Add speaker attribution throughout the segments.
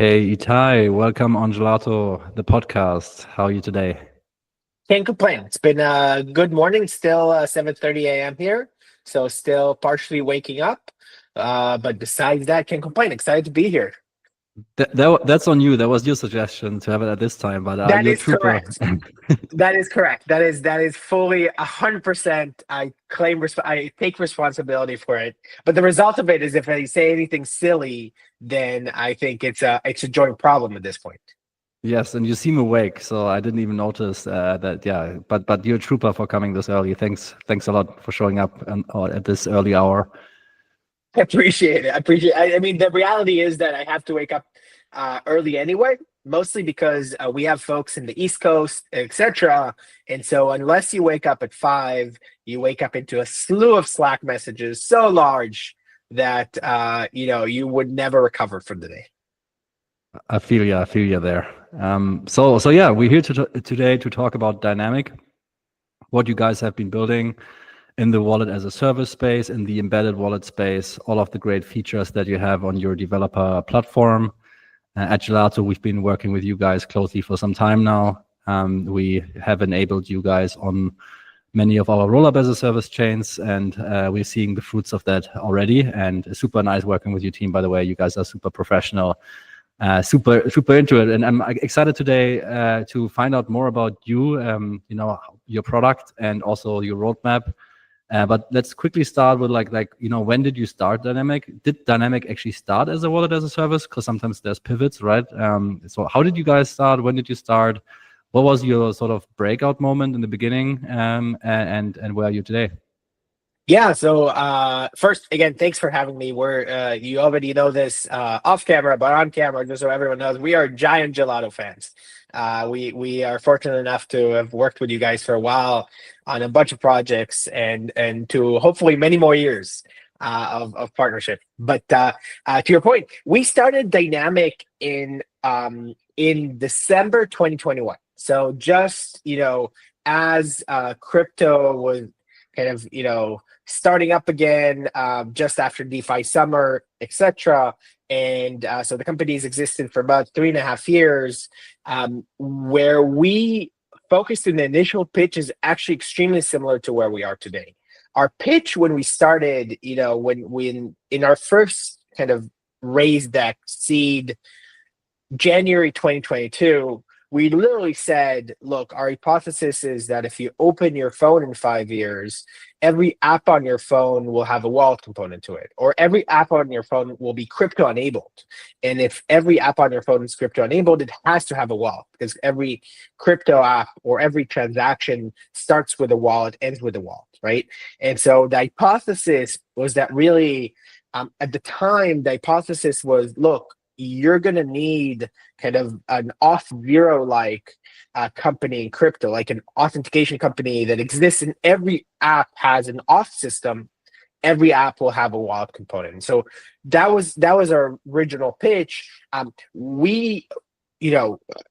Speaker 1: Hey Itai, welcome on Gelato, the podcast. How are you today?
Speaker 2: Can't complain. It's been a good morning. Still 7:30 a.m. here, so still partially waking up. But besides that, can't complain. Excited to be here.
Speaker 1: That's on you. That was your suggestion to have it at this time, but
Speaker 2: That
Speaker 1: you're a
Speaker 2: is
Speaker 1: trooper.
Speaker 2: correct. That is correct. That is fully 100%. I take responsibility for it. But the result of it is, if I say anything silly, then I think it's a joint problem at this point.
Speaker 1: Yes, and you seem awake, so I didn't even notice that. Yeah, but you're a trooper for coming this early. Thanks a lot for showing up or at this early hour.
Speaker 2: I appreciate it. I mean, the reality is that I have to wake up early anyway, mostly because we have folks in the East Coast, etc. And so unless you wake up at 5, you wake up into a slew of Slack messages so large that you would never recover from the day.
Speaker 1: I feel you there. So yeah, we're here today to talk about Dynamic, what you guys have been building in the wallet as a service space, in the embedded wallet space, all of the great features that you have on your developer platform. At Gelato, we've been working with you guys closely for some time now. We have enabled you guys on many of our rollup as a service chains, and we're seeing the fruits of that already. And super nice working with your team, by the way. You guys are super professional, super into it. And I'm excited today to find out more about you, your product and also your roadmap. But let's quickly start with when did you start Dynamic? Did Dynamic actually start as a wallet as a service? Because sometimes there's pivots, right? So how did you guys start? When did you start? What was your sort of breakout moment in the beginning? And where are you today?
Speaker 2: Yeah, so first, again, thanks for having me. We're you already know this off camera, but on camera, just so everyone knows, we are giant Gelato fans. We are fortunate enough to have worked with you guys for a while on a bunch of projects and to hopefully many more years of partnership. But to your point, we started Dynamic in December 2021. So just as crypto was kind of starting up again just after DeFi summer, etc. And so the company's existed for about 3.5 years, where we focused in the initial pitch is actually extremely similar to where we are today. Our pitch when we started, when in our first kind of raised that seed, January 2022, we literally said, look, our hypothesis is that if you open your phone in 5 years, every app on your phone will have a wallet component to it, or every app on your phone will be crypto enabled. And if every app on your phone is crypto enabled, it has to have a wallet, because every crypto app or every transaction starts with a wallet, ends with a wallet, right? And so the hypothesis was that really, at the time, the hypothesis was, look, you're going to need kind of an Auth0 like company in crypto, like an authentication company that exists in every app has an auth system. Every app will have a wallet component. So that was our original pitch.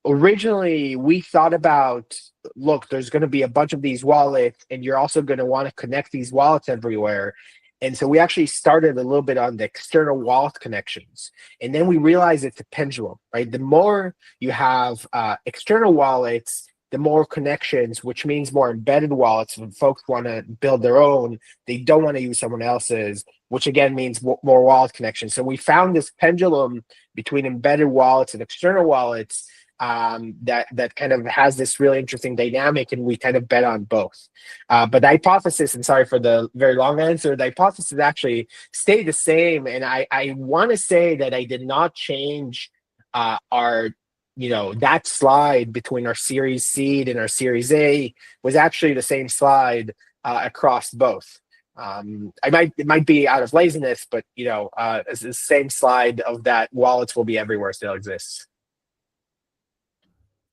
Speaker 2: Originally we thought about, look, there's going to be a bunch of these wallets, and you're also going to want to connect these wallets everywhere. And so we actually started a little bit on the external wallet connections. And then we realized it's a pendulum, right? The more you have external wallets, the more connections, which means more embedded wallets. When folks want to build their own, they don't want to use someone else's, which again means more wallet connections. So we found this pendulum between embedded wallets and external wallets that kind of has this really interesting dynamic, and we kind of bet on both. But the hypothesis, and sorry for the very long answer, the hypothesis actually stayed the same. And I want to say that I did not change that slide between our Series Seed and our Series A was actually the same slide across both. It might be out of laziness, but it's the same slide of that wallets will be everywhere still exists.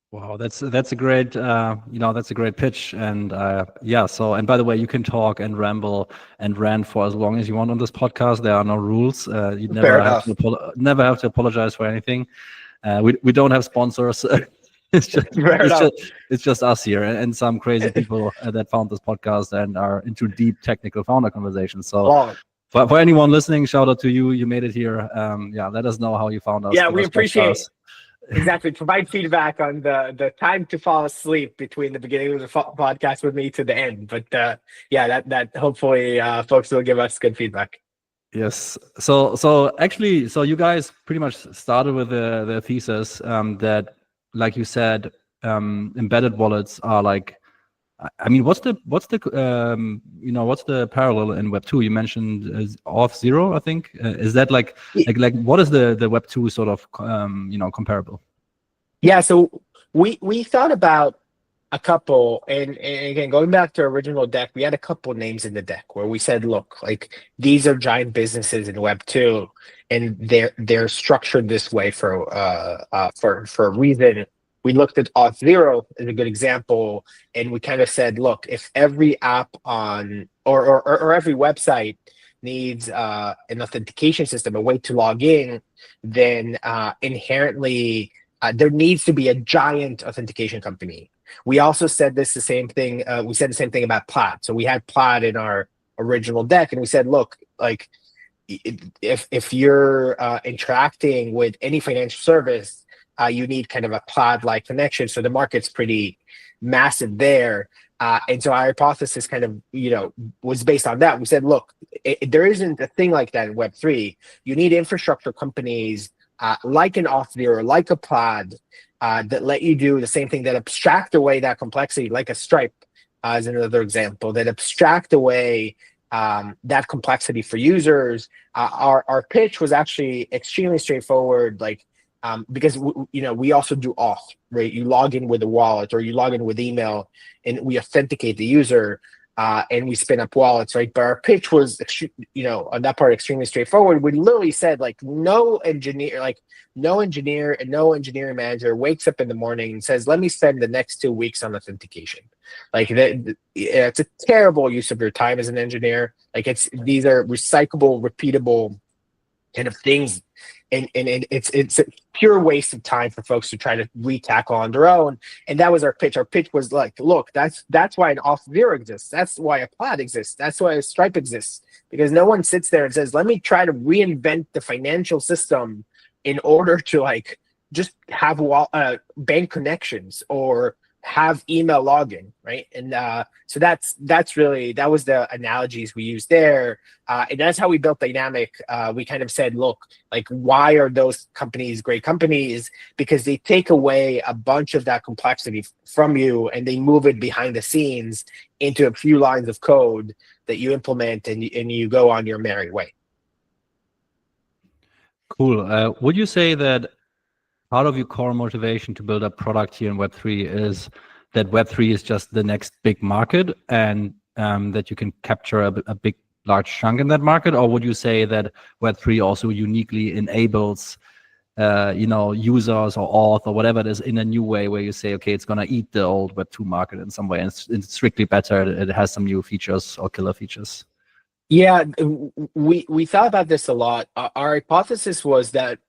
Speaker 1: Wow, that's a great that's a great pitch. And so, and by the way, you can talk and ramble and rant for as long as you want on this podcast. There are no rules. You never have to apologize for anything. We don't have sponsors. It's just us here and some crazy people that found this podcast and are into deep technical founder conversations. So For anyone listening, shout out to you. You made it here. Yeah, let us know how you found us.
Speaker 2: Yeah,
Speaker 1: Give
Speaker 2: we
Speaker 1: us
Speaker 2: appreciate
Speaker 1: 5 stars.
Speaker 2: exactly. Provide feedback on the time to fall asleep between the beginning of the podcast with me to the end. But yeah, that hopefully folks will give us good feedback.
Speaker 1: Yes. So actually, so you guys pretty much started with the thesis that, like you said, embedded wallets are like. I mean, what's the what's the parallel in Web 2? You mentioned Auth0, I think. Is that like what is the Web 2 sort of comparable?
Speaker 2: Yeah, so we thought about a couple, and again, going back to our original deck, we had a couple names in the deck where we said, look, like these are giant businesses in Web 2, and they're structured this way for a reason. We looked at Auth0 as a good example, and we kind of said, look, if every app on or every website needs an authentication system, a way to log in, then inherently there needs to be a giant authentication company. We also said the same thing. We said the same thing about Plaid. So we had Plaid in our original deck, and we said, look, like if you're interacting with any financial service, you need kind of a Plaid-like connection. So the market's pretty massive there. And so our hypothesis kind of, was based on that. We said, look, there isn't a thing like that in Web3. You need infrastructure companies like an Auth0, like a Plaid, that let you do the same thing, that abstract away that complexity, like a Stripe as another example, that abstract away that complexity for users. Our pitch was actually extremely straightforward, because we also do auth, right? You log in with a wallet or you log in with email, and we authenticate the user, and we spin up wallets, right? But our pitch was, on that part, extremely straightforward. We literally said, like, no engineer and no engineering manager wakes up in the morning and says, let me spend the next 2 weeks on authentication. Like it's a terrible use of your time as an engineer. Like these are recyclable, repeatable kind of things, and it's a pure waste of time for folks to try to retackle on their own. And that was our pitch. Our pitch was like, look, that's why an Auth0 exists. That's why a Plaid exists. That's why a Stripe exists, because no one sits there and says, let me try to reinvent the financial system in order to just have bank connections or have email login, right? And so that was the analogies we used there, and that's how we built Dynamic. We kind of said, look, like, why are those companies great companies? Because they take away a bunch of that complexity from you, and they move it behind the scenes into a few lines of code that you implement, and you go on your merry way.
Speaker 1: Cool. Would you say that part of your core motivation to build a product here in Web3 is that Web3 is just the next big market, and that you can capture a big, large chunk in that market? Or would you say that Web3 also uniquely enables, users or auth or whatever it is in a new way, where you say, okay, it's going to eat the old Web2 market in some way, and it's strictly better, it has some new features or killer features?
Speaker 2: Yeah, we thought about this a lot. Our hypothesis was that,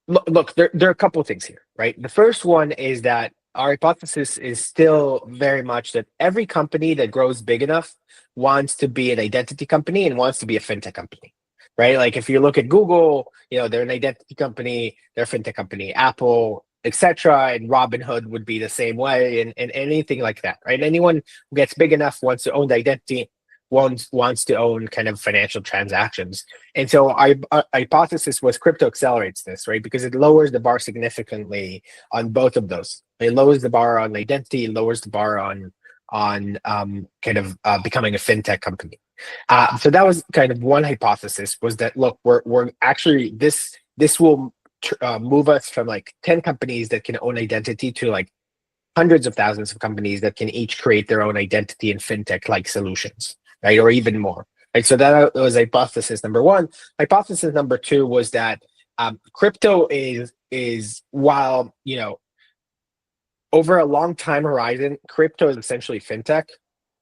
Speaker 2: look, there are a couple of things here, right? The first one is that our hypothesis is still very much that every company that grows big enough wants to be an identity company and wants to be a fintech company, right? Like if you look at Google, they're an identity company, they're a fintech company, Apple, etc., and Robinhood would be the same way, and anything like that, right? Anyone who gets big enough wants to own the identity, wants to own kind of financial transactions. And so our hypothesis was crypto accelerates this, right? Because it lowers the bar significantly on both of those. It lowers the bar on identity, it lowers the bar on becoming a fintech company. So that was kind of one hypothesis, was that, look, we're actually, this will move us from 10 companies that can own identity to hundreds of thousands of companies that can each create their own identity and fintech-like solutions, right? Or even more, right? So that was hypothesis number one. Hypothesis number two was that crypto is while, over a long time horizon, crypto is essentially fintech.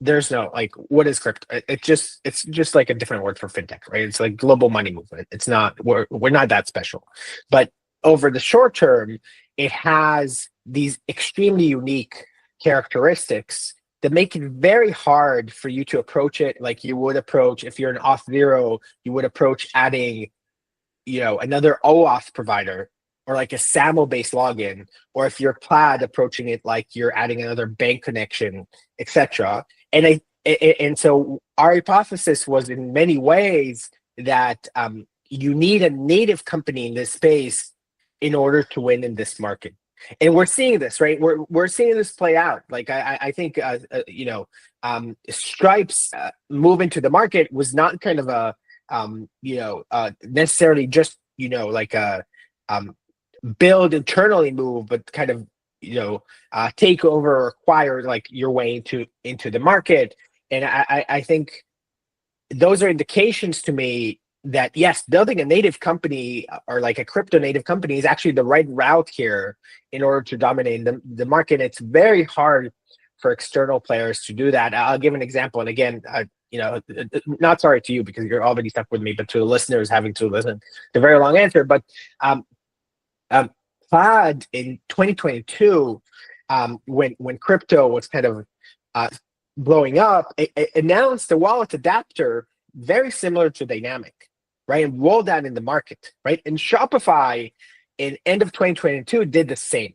Speaker 2: There's no, what is crypto? It's just like a different word for fintech, right? It's like global money movement. It's not, we're not that special. But over the short term, it has these extremely unique characteristics that make it very hard for you to approach it like you would approach if you're an Auth0, you would approach adding, another OAuth provider or like a SAML-based login, or if you're Plaid approaching it like you're adding another bank connection, etc. And so our hypothesis was in many ways that you need a native company in this space in order to win in this market. And we're seeing this, right? We're seeing this play out. Like I think Stripe's move into the market was not kind of a necessarily just like a build internally move, but kind of take over or acquire like your way into the market. And I think those are indications to me that yes, building a native company or like a crypto native company is actually the right route here in order to dominate the market. It's very hard for external players to do that. I'll give an example. And again, not sorry to you because you're already stuck with me, but to the listeners having to listen to a very long answer. But Plaid in 2022, when crypto was kind of blowing up, it announced a wallet adapter very similar to Dynamic, right? And rolled that in the market, right? And Shopify in end of 2022 did the same.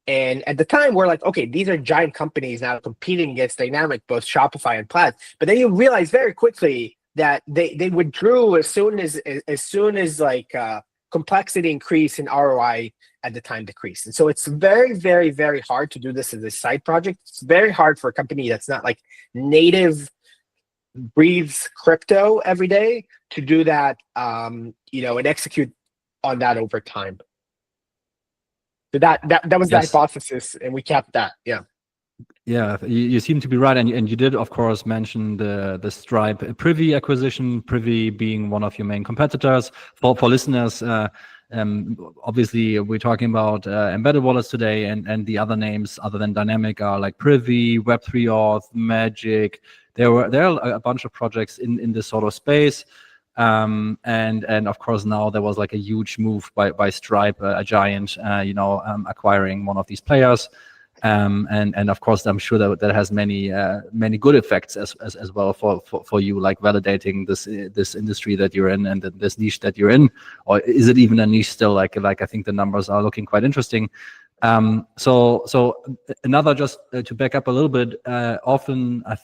Speaker 2: And at the time, we're like, okay, these are giant companies now competing against Dynamic, both Shopify and Plaid. But then you realize very quickly that they withdrew as soon as like complexity increased and ROI at the time decreased. And so it's very, very, very hard to do this as a side project. It's very hard for a company that's not like native breathes crypto every day to do that, and execute on that over time. So that was the hypothesis, and we kept that. Yeah.
Speaker 1: Yeah, you seem to be right, and you did, of course, mention the Stripe Privy acquisition. Privy being one of your main competitors. For listeners, obviously we're talking about embedded wallets today, and the other names other than Dynamic are like Privy, Web3 Auth, Magic. There are a bunch of projects in this sort of space. And of course now there was like a huge move by Stripe, a giant, acquiring one of these players. And of course I'm sure that has many good effects as well for you, like validating this industry that you're in and this niche that you're in. Or is it even a niche still? Like I think the numbers are looking quite interesting. So another, just to back up a little bit, often I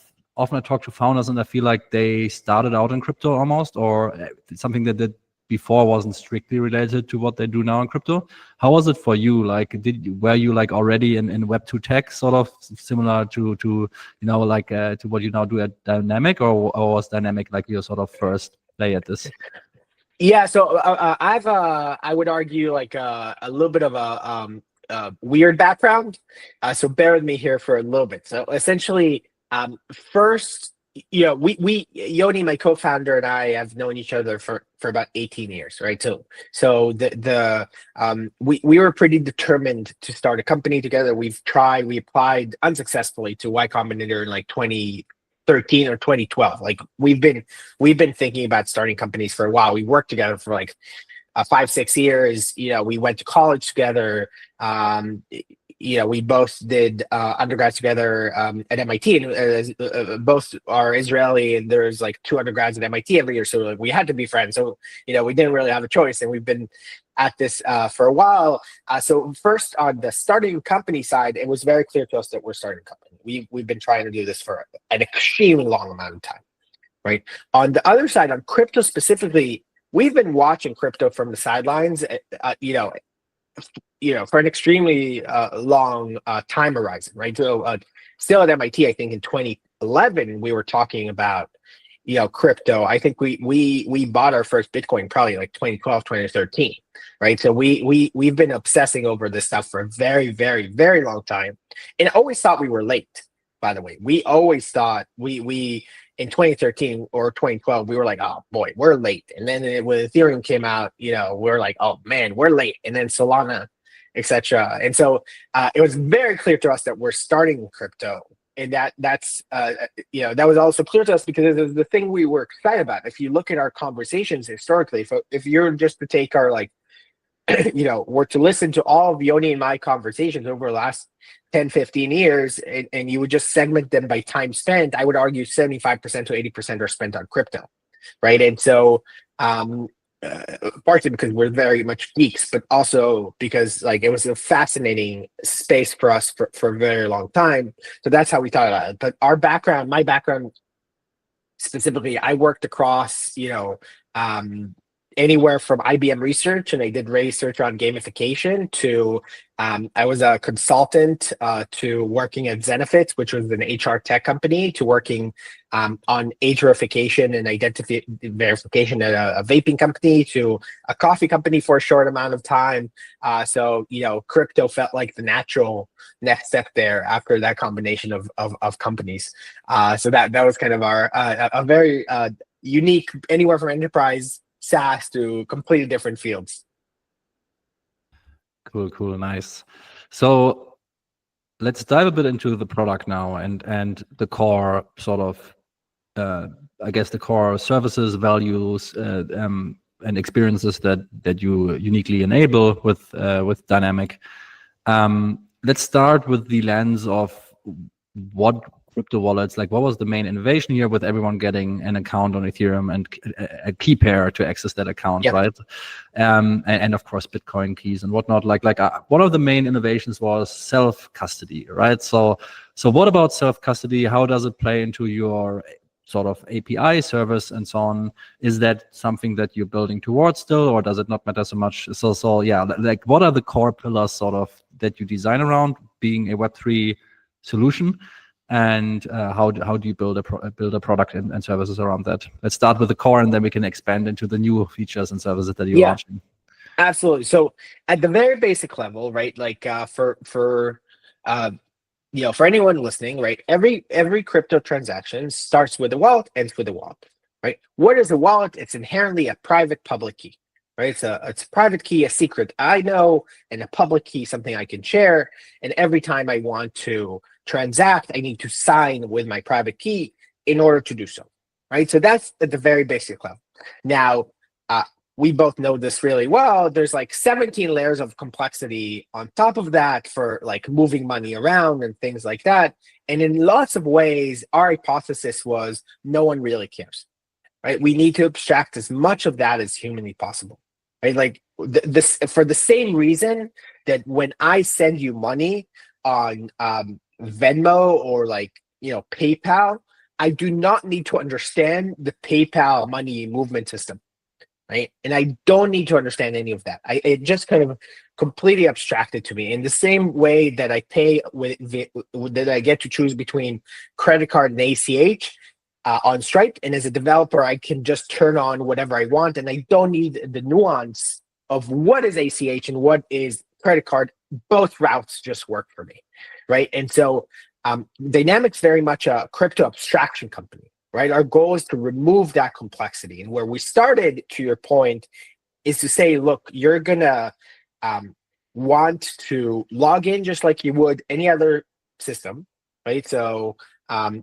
Speaker 1: talk to founders and I feel like they started out in crypto almost, or something that before wasn't strictly related to what they do now in crypto. How was it for you? Like, were you like already in Web2 tech, sort of similar to to what you now do at Dynamic, or was Dynamic like your sort of first play at this?
Speaker 2: Yeah, so I would argue like a little bit of a weird background. So bear with me here for a little bit. So essentially, first, we Yoni, my co-founder, and I have known each other for about 18 years, right? So we were pretty determined to start a company together. We applied unsuccessfully to Y Combinator in like 2013 or 2012. Like we've been thinking about starting companies for a while. We worked together for like 5-6 years. We went to college together. We both did undergrads together at MIT, and both are Israeli, and there's like 2 undergrads at MIT every year, so like, we had to be friends. So we didn't really have a choice, and we've been at this for a while. So first, on the starting company side, it was very clear to us that we're starting a company. We've been trying to do this for an extremely long amount of time, right? On the other side, on crypto specifically, we've been watching crypto from the sidelines, for an extremely long time horizon, right? So still at MIT, I think in 2011, we were talking about, crypto. I think we bought our first Bitcoin probably like 2012, 2013, right? So we've been obsessing over this stuff for a very, very, very long time, and always thought we were late, by the way. We always thought we in 2013 or 2012, we were like, oh boy, we're late. And then when Ethereum came out, we're like, oh man, we're late. And then Solana, etc. And so it was very clear to us that we're starting crypto, and that was also clear to us because it was the thing we were excited about. If you look at our conversations historically, if you're just to take our like were to listen to all of Yoni and my conversations over the last 10, 15 years, and you would just segment them by time spent, I would argue 75% to 80% are spent on crypto, right? And so, partly because we're very much geeks, but also because like it was a fascinating space for us for a very long time. So that's how we thought about it. But my background specifically, I worked across, anywhere from IBM research, and I did research on gamification, to I was a consultant to working at Zenefits, which was an HR tech company, to working on age verification and identity verification at a vaping company, to a coffee company for a short amount of time. So crypto felt like the natural next step there after that combination of companies. So that was kind of our a very unique, anywhere from enterprise SaaS to completely different fields.
Speaker 1: Cool, nice. So let's dive a bit into the product now and the core sort of, I guess the core services, values, and experiences that you uniquely enable with Dynamic. Let's start with the lens of what crypto wallets, like what was the main innovation here with everyone getting an account on Ethereum and a key pair to access that account,
Speaker 2: Yep.
Speaker 1: right? And of course Bitcoin keys and whatnot. Like one of the main innovations was self-custody, right? So what about self-custody? How does it play into your sort of API service and so on? Is that something that you're building towards still, or does it not matter so much? So yeah, like what are the core pillars sort of that you design around being a Web3 solution? And how do you build a product and services around that? Let's start with the core, and then we can expand into the new features and services that you're launching.
Speaker 2: Absolutely. So at the very basic level, right? Like for anyone listening, right? Every crypto transaction starts with a wallet, ends with a wallet, right? What is a wallet? It's inherently a private public key, right? It's a private key, a secret I know, and a public key, something I can share. And every time I want to transact, I need to sign with my private key in order to do so, right? So that's at the very basic level. Now, we both know this really well. There's like 17 layers of complexity on top of that for like moving money around and things like that. And in lots of ways, our hypothesis was no one really cares, right? We need to abstract as much of that as humanly possible, right? Like this for the same reason that when I send you money on Venmo or like PayPal, I do not need to understand the PayPal money movement system, right? And I don't need to understand any of that. It just kind of completely abstracted to me. In the same way that I pay that I get to choose between credit card and ACH on Stripe, and as a developer, I can just turn on whatever I want, and I don't need the nuance of what is ACH and what is credit card. Both routes just work for me, right? And so Dynamic's very much a crypto abstraction company, right? Our goal is to remove that complexity. And where we started, to your point, is to say, look, you're gonna want to log in just like you would any other system, right? So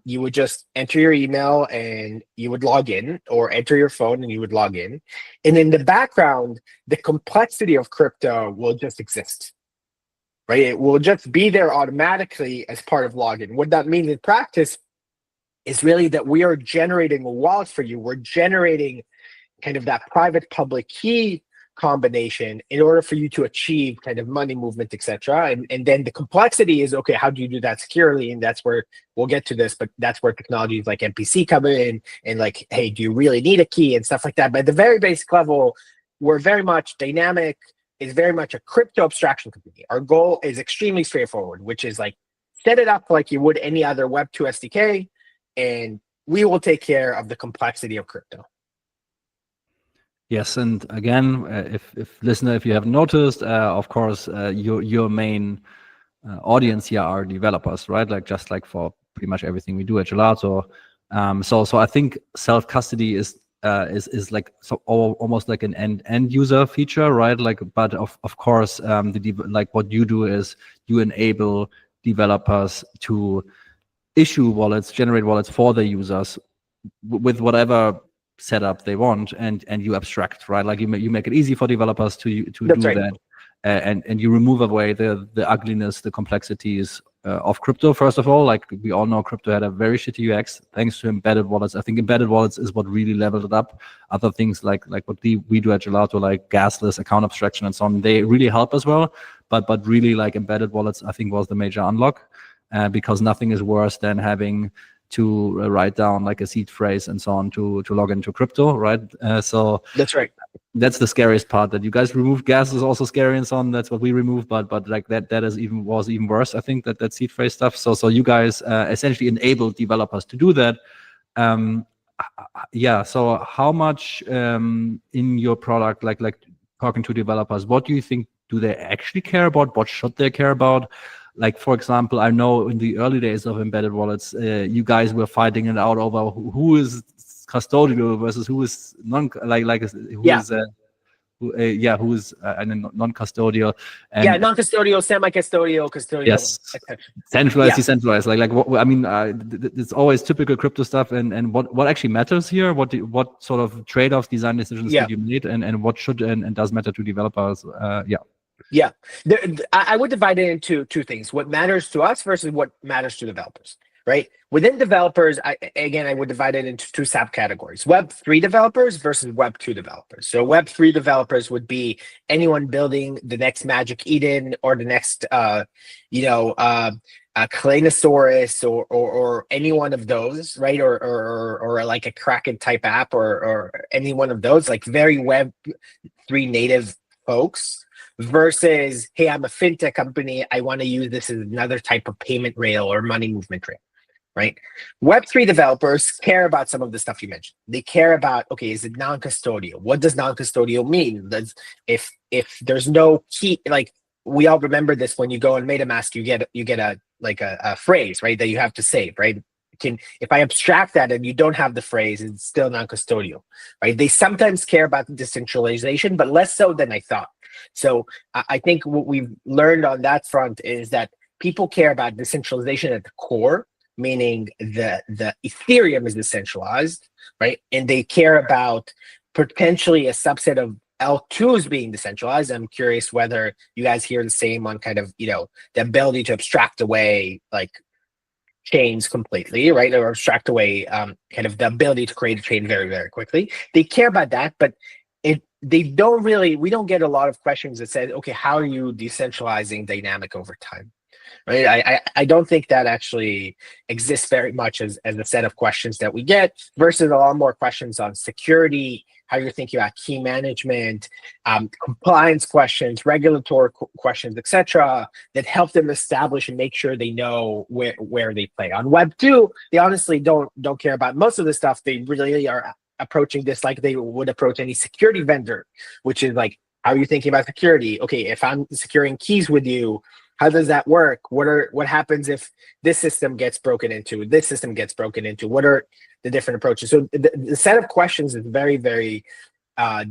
Speaker 2: you would just enter your email and you would log in, or enter your phone and you would log in. And in the background, the complexity of crypto will just exist, right? It will just be there automatically as part of login. What that means in practice is really that we are generating a wallet for you. We're generating kind of that private public key combination in order for you to achieve kind of money movement, etc. And then the complexity is, okay, how do you do that securely? And that's where we'll get to this, but that's where technologies like MPC come in, and like, hey, do you really need a key and stuff like that? But at the very basic level, we're very much Dynamic is very much a crypto abstraction company. Our goal is extremely straightforward, which is like set it up like you would any other Web2 SDK, and we will take care of the complexity of crypto.
Speaker 1: Yes, and again, if listener, if you haven't noticed, of course, your main audience here are developers, right? Like just like for pretty much everything we do at Gelato. So I think self custody is like almost like an end user feature, right? Like, but of course, like what you do is you enable developers to issue wallets, generate wallets for their users with whatever setup they want, and you abstract, right? Like you make it easy for developers to
Speaker 2: That's
Speaker 1: do
Speaker 2: right.
Speaker 1: that, and you remove away the ugliness, the complexities of crypto. First of all, like we all know, crypto had a very shitty UX thanks to embedded wallets. I think embedded wallets is what really leveled it up. Other things like what we do at Gelato, like gasless account abstraction and so on, they really help as well. But really, like embedded wallets, I think was the major unlock, because nothing is worse than having to write down like a seed phrase and so on to log into crypto, right? So
Speaker 2: That's right.
Speaker 1: That's the scariest part. That you guys removed gas is also scary and so on. That's what we removed, but like that was even worse. I think that seed phrase stuff. So you guys essentially enabled developers to do that. Yeah. So how much in your product, like talking to developers, what do you think? Do they actually care about? What should they care about? Like, for example, I know in the early days of embedded wallets, you guys were fighting it out over who is custodial versus who is who is non-custodial. And
Speaker 2: non-custodial, semi-custodial, custodial.
Speaker 1: Yes, centralized, decentralized. Like what I mean, it's always typical crypto stuff. And what actually matters here? What sort of trade-offs, design decisions did you make, and what should and does matter to developers?
Speaker 2: Yeah, I would divide it into two things: what matters to us versus what matters to developers. Right? Within developers, I would divide it into two subcategories: Web3 developers versus Web2 developers. So Web3 developers would be anyone building the next Magic Eden or the next, Kalanosaurus or any one of those, right? Or like a Kraken type app or any one of those, like very Web3 native folks. Versus, hey, I'm a fintech company. I want to use this as another type of payment rail or money movement rail, right? Web3 developers care about some of the stuff you mentioned. They care about, okay, is it non-custodial? What does non-custodial mean? If there's no key, like we all remember this when you go on MetaMask, you get a phrase, right, that you have to save, right? If I abstract that and you don't have the phrase, it's still non-custodial, right? They sometimes care about the decentralization, but less so than I thought. So I think what we've learned on that front is that people care about decentralization at the core, meaning the Ethereum is decentralized, right? And they care about potentially a subset of L2s being decentralized. I'm curious whether you guys hear the same on kind of, the ability to abstract away like chains completely, right? Or abstract away kind of the ability to create a chain very, very quickly. They care about that, but we don't get a lot of questions that says, okay, how are you decentralizing dynamic over time? Right? I don't think that actually exists very much as a set of questions that we get, versus a lot more questions on security, how you're thinking about key management, compliance questions, regulatory questions, etc., that help them establish and make sure they know where they play. On Web 2, they honestly don't care about most of the stuff. They really are approaching this like they would approach any security vendor, which is like, how are you thinking about security? Okay, if I'm securing keys with you, how does that work? What happens if this system gets broken into? This system gets broken into? What are the different approaches? So the set of questions is very, very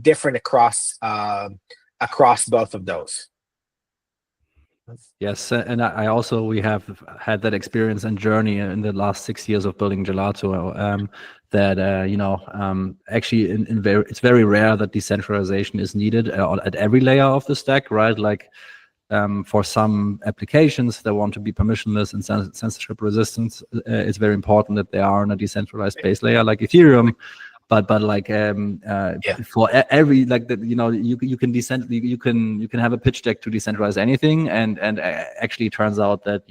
Speaker 2: different across both of those.
Speaker 1: Yes, and we have had that experience and journey in the last 6 years of building Gelato. Actually, it's very rare that decentralization is needed at every layer of the stack, right? Like for some applications that want to be permissionless and censorship resistant, it's very important that they are on a decentralized base layer like Ethereum. But like for every you can have a pitch deck to decentralize anything, and actually it turns out that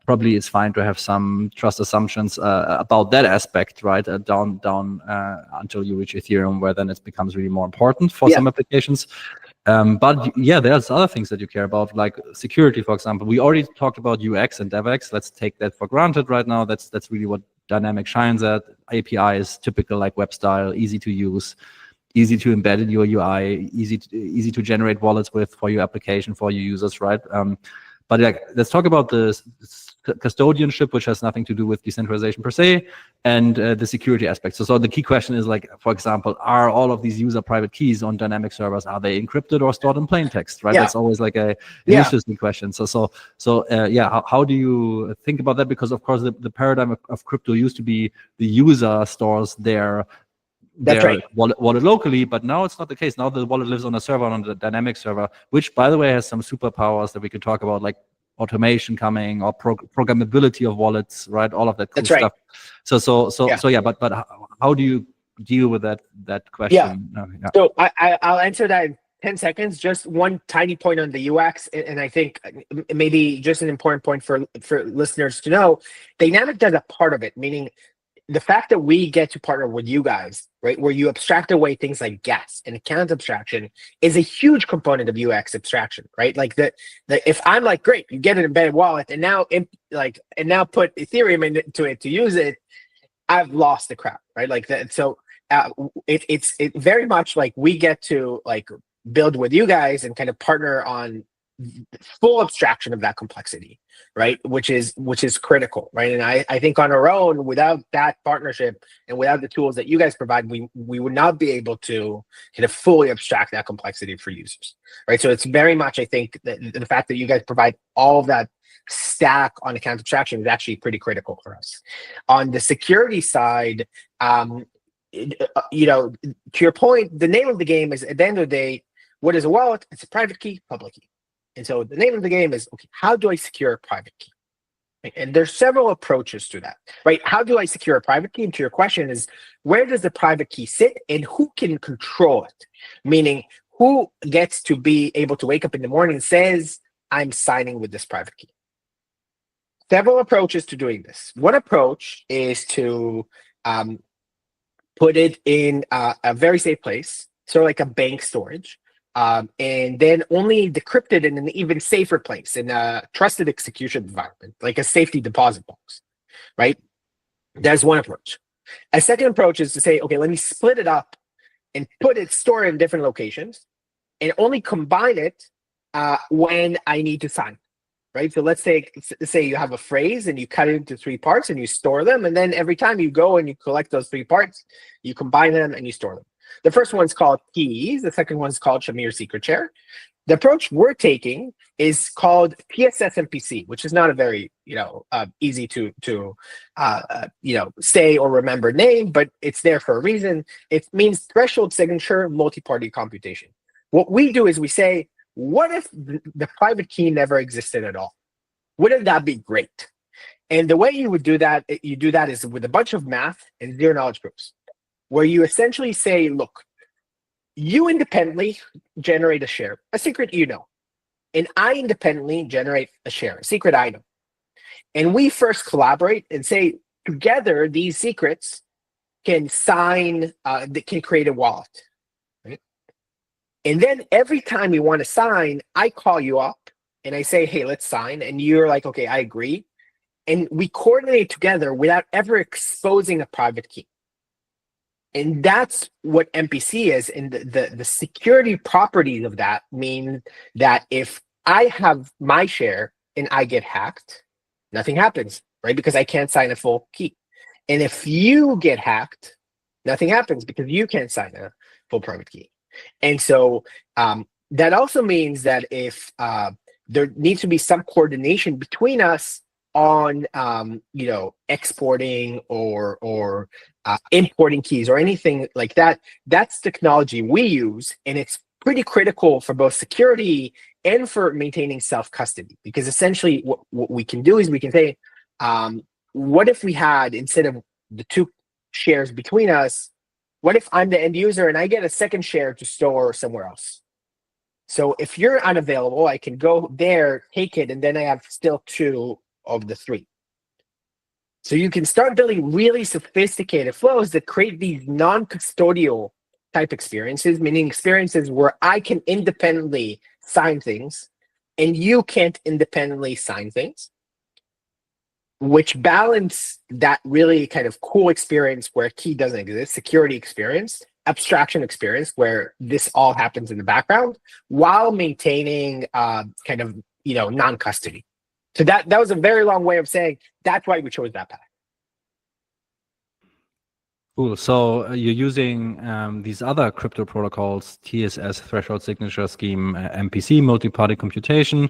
Speaker 1: probably it's fine to have some trust assumptions about that aspect, right? Down until you reach Ethereum, where then it becomes really more important for some applications. But there's other things that you care about, like security, for example. We already talked about UX and DevX. Let's take that for granted right now. That's really what Dynamic shines at. API is typical, like web style, easy to use, easy to embed in your UI, easy to generate wallets for your application, for your users, right? But let's talk about the custodianship, which has nothing to do with decentralization per se, and the security aspect. So the key question is, like, for example, are all of these user private keys on dynamic servers, are they encrypted or stored in plain text, right?
Speaker 2: Yeah.
Speaker 1: That's always like an interesting question. So how do you think about that? Because of course the paradigm of crypto used to be the user stores their wallet locally, but now it's not the case. Now the wallet lives on a server, on the dynamic server, which, by the way, has some superpowers that we could talk about, like automation coming or programmability of wallets, right? All of that cool stuff. But how do you deal with that question?
Speaker 2: So I'll answer that in 10 seconds. Just one tiny point on the UX, and I think maybe just an important point for listeners to know. Dynamic does a part of it, meaning the fact that we get to partner with you guys, right, where you abstract away things like gas and account abstraction, is a huge component of UX abstraction, right? Like that if I'm like, great, you get an embedded wallet, and now put Ethereum into it to use it, I've lost the crowd, right? Like that. So it's very much like we get to like build with you guys and kind of partner on full abstraction of that complexity, right? Which is critical, right? And I think on our own, without that partnership and without the tools that you guys provide, we would not be able to kind of fully abstract that complexity for users, right? So it's very much, I think, that the fact that you guys provide all of that stack on account abstraction is actually pretty critical for us. On the security side, to your point, the name of the game is, at the end of the day, what is a wallet? It's a private key, public key. And so the name of the game is, okay, how do I secure a private key? And there's several approaches to that, right? How do I secure a private key? And to your question is, where does the private key sit and who can control it? Meaning, who gets to be able to wake up in the morning and says, I'm signing with this private key? Several approaches to doing this. One approach is to put it in a very safe place, so like a bank storage. And then only decrypt it in an even safer place, in a trusted execution environment, like a safety deposit box, right? That's one approach. A second approach is to say, okay, let me split it up and store it in different locations and only combine it when I need to sign, right? So let's say you have a phrase and you cut it into 3 parts and you store them. And then every time you go and you collect those 3 parts, you combine them and you store them. The first one's called keys. The second one's called Shamir secret share. The approach we're taking is called TSS-MPC, which is not a very easy to say or remember name, but it's there for a reason. It means threshold signature multi-party computation. What we do is we say, what if the private key never existed at all? Wouldn't that be great? And the way you would do that, is with a bunch of math and zero knowledge proofs, where you essentially say, look, you independently generate a share, a secret and I independently generate a share, a secret I know. And we first collaborate and say, together, these secrets can sign, can create a wallet. Right? And then every time we want to sign, I call you up and I say, hey, let's sign. And you're like, okay, I agree. And we coordinate together without ever exposing a private key. And that's what MPC is. And the security properties of that mean that if I have my share and I get hacked, nothing happens, right? Because I can't sign a full key. And if you get hacked, nothing happens because you can't sign a full private key. And so that also means that if there needs to be some coordination between us on exporting or importing keys or anything like that, that's technology we use, and it's pretty critical for both security and for maintaining self-custody. Because essentially what we can do is we can say, what if we had, instead of the 2 shares between us, what if I'm the end user and I get a second share to store somewhere else? So if you're unavailable, I can go there, take it, and then I have still 2 of the 3. So you can start building really sophisticated flows that create these non-custodial type experiences, meaning experiences where I can independently sign things and you can't independently sign things, which balance that really kind of cool experience where key doesn't exist, security experience, abstraction experience, where this all happens in the background while maintaining kind of non-custody. So that was a very long way of saying that's why we chose that path.
Speaker 1: Cool. So you're using these other crypto protocols, TSS, threshold signature scheme, MPC, multi-party computation,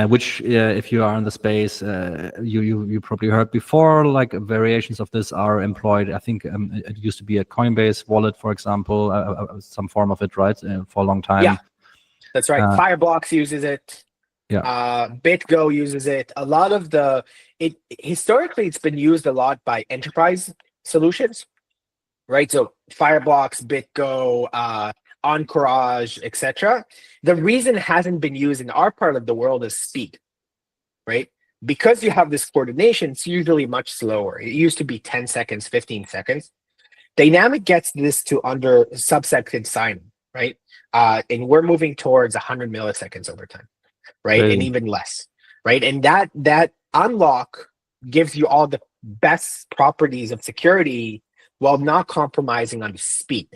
Speaker 1: which if you are in the space, you probably heard before, like variations of this are employed. I think it used to be a Coinbase wallet, for example, some form of it, right, for a long time.
Speaker 2: Yeah, that's right. Fireblocks uses it.
Speaker 1: Yeah.
Speaker 2: BitGo uses it. A lot of historically, it's been used a lot by enterprise solutions. Right, so Fireblocks, BitGo, Encourage, etc. The reason it hasn't been used in our part of the world is speed, right? Because you have this coordination, it's usually much slower. It used to be 10 seconds, 15 seconds. Dynamic gets this to under sub-second sign, right? And we're moving towards 100 milliseconds over time, right?
Speaker 1: Really?
Speaker 2: And even less, right? And that unlock gives you all the best properties of security while not compromising on the speed.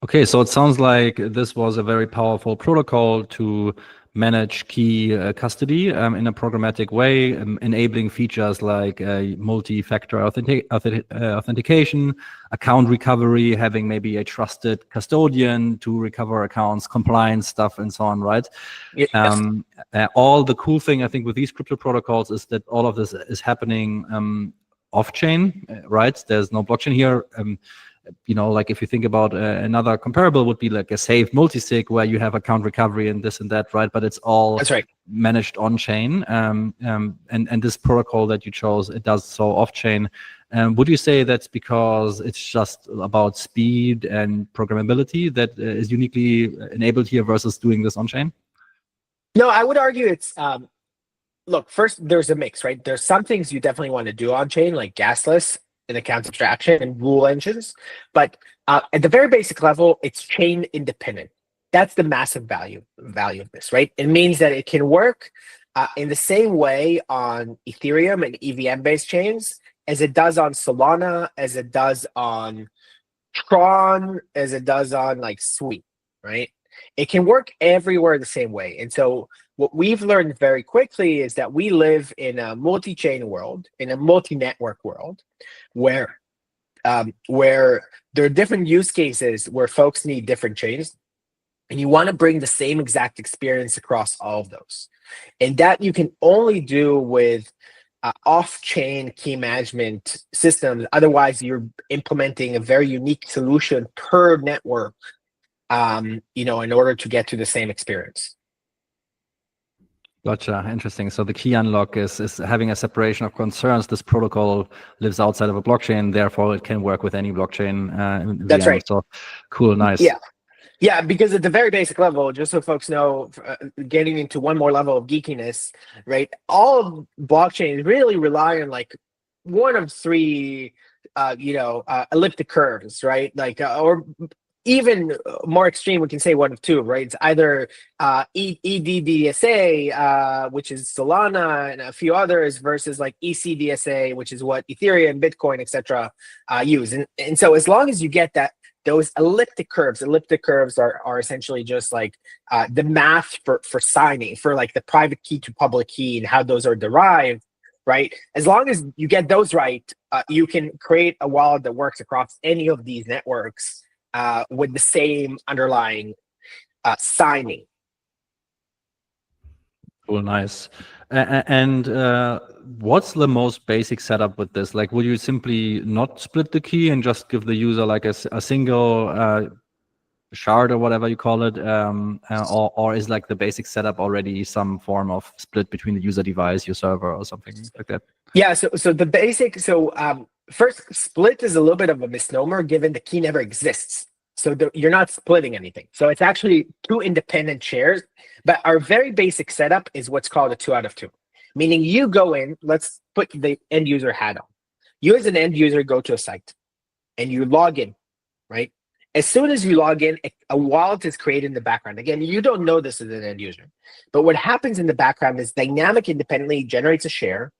Speaker 1: Okay, so it sounds like this was a very powerful protocol to manage key custody in a programmatic way, enabling features like multi-factor authentication, account recovery, having maybe a trusted custodian to recover accounts, compliance stuff, and so on, right?
Speaker 2: Yes.
Speaker 1: All the cool thing, I think, with these crypto protocols is that all of this is happening off-chain, right? There's no blockchain here. Like if you think about another comparable would be like a safe multi-sig where you have account recovery and this and that, right? But it's all
Speaker 2: That's right.
Speaker 1: managed on-chain. And this protocol that you chose, it does so off-chain. Would you say that's because it's just about speed and programmability that is uniquely enabled here versus doing this on-chain?
Speaker 2: No, I would argue it's look, first there's a mix, right? There's some things you definitely want to do on chain, like gasless and account abstraction and rule engines. But at the very basic level, it's chain independent. That's the massive value of this, right? It means that it can work in the same way on Ethereum and EVM-based chains as it does on Solana, as it does on Tron, as it does on like Sweep, right? It can work everywhere the same way. And so what we've learned very quickly is that we live in a multi-chain world, in a multi-network world, where there are different use cases where folks need different chains, and you want to bring the same exact experience across all of those. And that you can only do with off-chain key management systems. Otherwise, you're implementing a very unique solution per network, in order to get to the same experience.
Speaker 1: Gotcha. Interesting. So the key unlock is having a separation of concerns. This protocol lives outside of a blockchain, therefore it can work with any blockchain.
Speaker 2: That's right.
Speaker 1: So cool, nice.
Speaker 2: Yeah, because at the very basic level, just so folks know, getting into one more level of geekiness, right? All of blockchains really rely on like one of three, elliptic curves, right? Like, or even more extreme, we can say one of two, right? It's either EDDSA, which is Solana, and a few others, versus like ECDSA, which is what Ethereum, Bitcoin, etc. use. And so as long as you get those elliptic curves are essentially just like the math for signing, for like the private key to public key and how those are derived, right? As long as you get those right, you can create a wallet that works across any of these networks with the same underlying signing.
Speaker 1: Cool, nice. And what's the most basic setup with this? Like, would you simply not split the key and just give the user like a single shard or whatever you call it, or is like the basic setup already some form of split between the user device, your server, or something like that?
Speaker 2: Yeah. So the basic. First, split is a little bit of a misnomer given the key never exists. So you're not splitting anything. So it's actually two independent shares. But our very basic setup is what's called a 2 out of 2, meaning you go in. Let's put the end user hat on. You as an end user go to a site and you log in, right? As soon as you log in, a wallet is created in the background. Again, you don't know this as an end user, but what happens in the background is Dynamic independently generates a share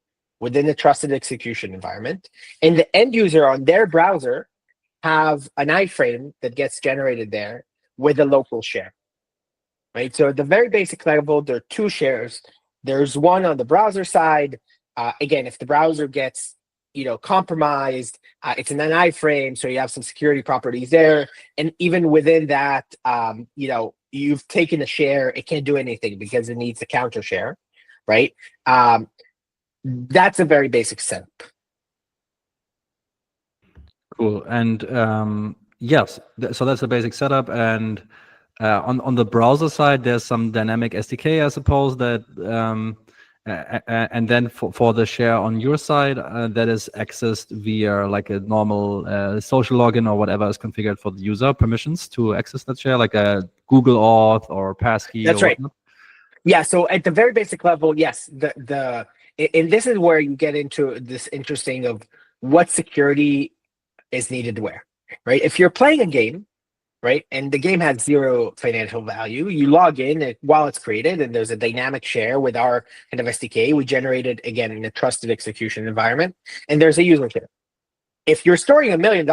Speaker 2: within the trusted execution environment, and the end user on their browser have an iframe that gets generated there with a local share, right? So at the very basic level, there are two shares There's one on the browser side. Again, if the browser gets compromised, it's in an iframe, so you have some security properties there. And even within that, you've taken a share, it can't do anything because it needs a counter share, right? That's a very basic setup.
Speaker 1: Cool. And yes, so that's the basic setup. And on the browser side, there's some dynamic SDK, I suppose, that and then for the share on your side, that is accessed via like a normal social login or whatever is configured for the user permissions to access that share, like a Google Auth or passkey.
Speaker 2: That's right. Yeah. So at the very basic level, yes, and this is where you get into this interesting of what security is needed where, right? If you're playing a game, right, and the game has zero financial value, you log in while it's created, and there's a dynamic share with our kind of SDK. We generated, again, in a trusted execution environment, and there's a user share. If you're storing $1 million,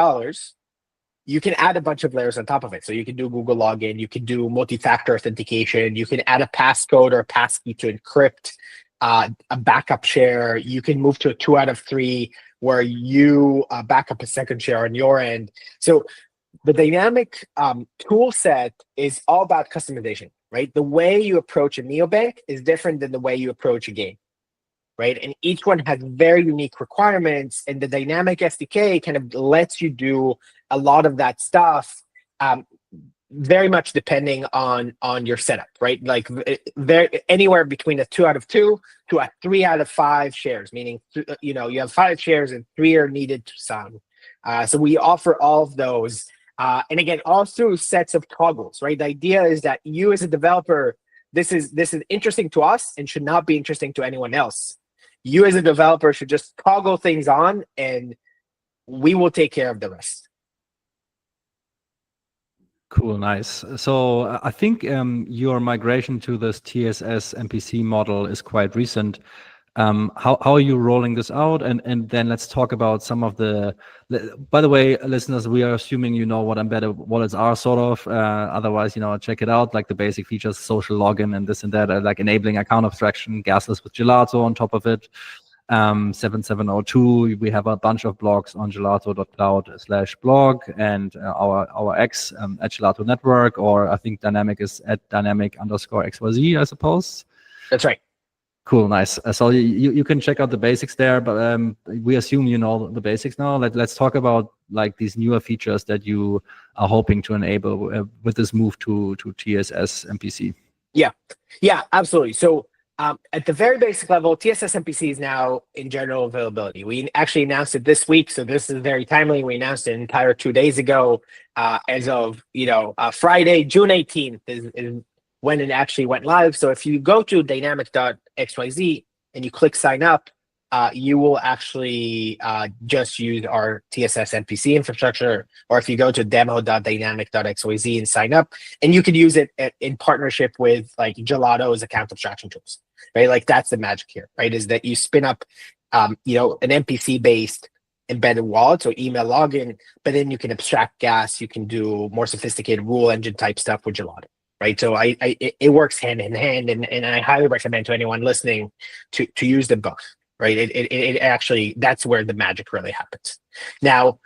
Speaker 2: you can add a bunch of layers on top of it. So you can do Google login, you can do multi-factor authentication, you can add a passcode or a passkey to encrypt a backup share. You can move to a 2 out of 3 where you back up a second share on your end. So the dynamic tool set is all about customization, right? The way you approach a neobank is different than the way you approach a game, right? And each one has very unique requirements, and the dynamic SDK kind of lets you do a lot of that stuff, very much depending on your setup, right? Like anywhere between a 2 out of 2 to a 3 out of 5 shares, meaning you have 5 shares and 3 are needed to sign. So we offer all of those. And again, all through sets of toggles, right? The idea is that you as a developer, this is interesting to us and should not be interesting to anyone else. You as a developer should just toggle things on, and we will take care of the rest.
Speaker 1: Cool, nice. So I think your migration to this TSS-MPC model is quite recent. How are you rolling this out? And then let's talk about some of by the way, listeners, we are assuming you know what embedded wallets are, sort of. Otherwise, check it out, like the basic features, social login and this and that, like enabling account abstraction, gasless with Gelato on top of it. 7702, we have a bunch of blogs on gelato.cloud/blog, and our X at Gelato Network, or I think dynamic is at dynamic_XYZ, I suppose.
Speaker 2: That's right.
Speaker 1: Cool, nice. So you can check out the basics there, but we assume you know the basics now. Let's talk about like these newer features that you are hoping to enable with this move to TSS-MPC.
Speaker 2: Yeah, absolutely. So at the very basic level, TSS-MPC is now in general availability. We actually announced it this week, so this is very timely. We announced it an entire 2 days ago. As of Friday, June 18th is when it actually went live. So if you go to dynamic.xyz and you click sign up, you will actually just use our TSS-MPC infrastructure, or if you go to demo.dynamic.xyz and sign up, and you could use it in partnership with like Gelato's account abstraction tools, right? Like that's the magic here, right? Is that you spin up, an MPC-based embedded wallet, so email login, but then you can abstract gas, you can do more sophisticated rule engine type stuff with Gelato. Right, so it works hand in hand, and I highly recommend to anyone listening to use them both. Right, it actually, that's where the magic really happens. Now,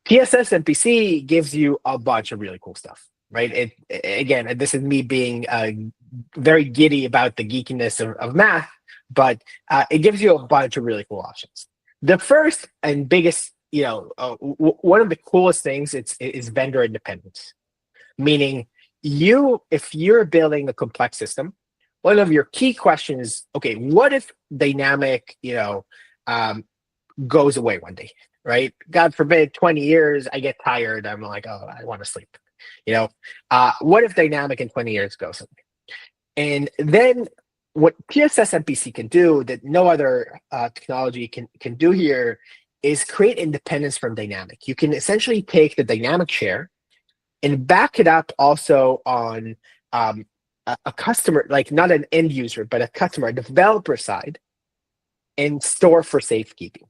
Speaker 2: TSS-MPC gives you a bunch of really cool stuff. Right, again, this is me being very giddy about the geekiness of math, but it gives you a bunch of really cool options. The first and biggest, one of the coolest things is vendor independence, meaning if you're building a complex system, one of your key questions is, okay, what if dynamic, goes away one day, right? God forbid, 20 years, I get tired. I'm like, oh, I want to sleep. What if dynamic in 20 years goes away? And then what TSS-MPC can do that no other technology can do here is create independence from dynamic. You can essentially take the dynamic share and back it up also on a customer, like not an end user, but a customer, a developer side, and store for safekeeping.